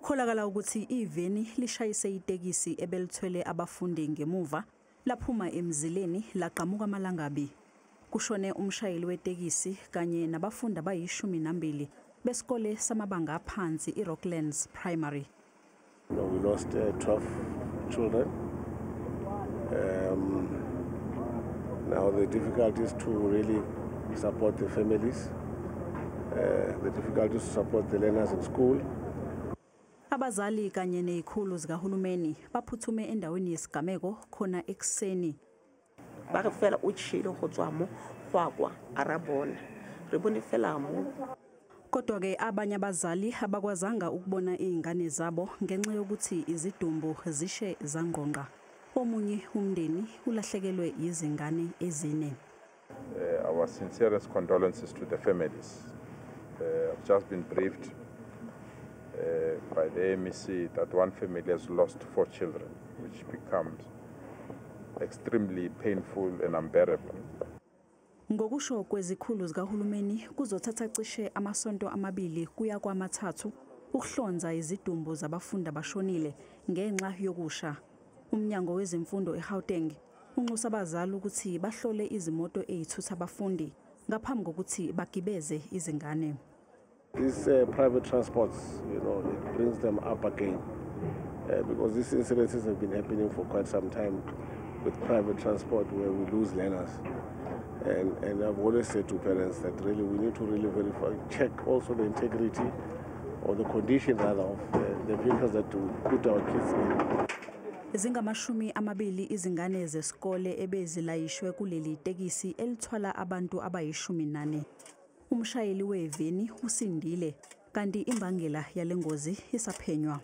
Kukholakala ukuthi iveni lishayise itekisi ebelithwele abafundi ngemuva laphuma emzileni laqhamuka amalangabi. Kushone umshayeli wetekisi kanye nabafundi abayi12 besikole samabanga aphansi iRocklands Primary. We lost 12 children. Now the difficulty is to really support the families. The difficulty is to support the learners in school. Abazali kanye nezikhulu zikahulumeni baphuthume endaweni yesigameko khona ekseni. Ba re fela o tshile go tswa mo gwakwa arabona re bone fela mo. Kodwa ke abanye abazali abakwazanga ukubona izingane zabo ngenxa yokuthi izidumbu zishe zangqonqa. Omunye umndeni ulahlekelwe izingane ezine. Our sincerest condolences to the families. I've just been briefed by the MEC that one family has lost 4 children, which becomes extremely painful and unbearable. Ngokusho kwezikhulu zikahulumeni kuzothatha cishe amasonto amabili kuya kwamathathu ukuhlonza izidumbu zabafundi abashonile ngenxa yokusha. Umnyango wezemfundo eGauteng unxusa abazali ukuthi bahlole izimoto ezithutha abafundi ngaphambi kokuthi bagibeze izingane. These private transports, it brings them up again because these incidences have been happening for quite some time with private transport where we lose learners. And I've always said to parents that really we need to really verify, check also the integrity or the condition rather of the vehicles that we put our kids in. Zingamashumi amabili izingane zesikole ebezilayishwe kuleli tekisi elithwala abantu abayi14. Umshayeli weveni usindile kanti imbangela yalengozi isaphenywa.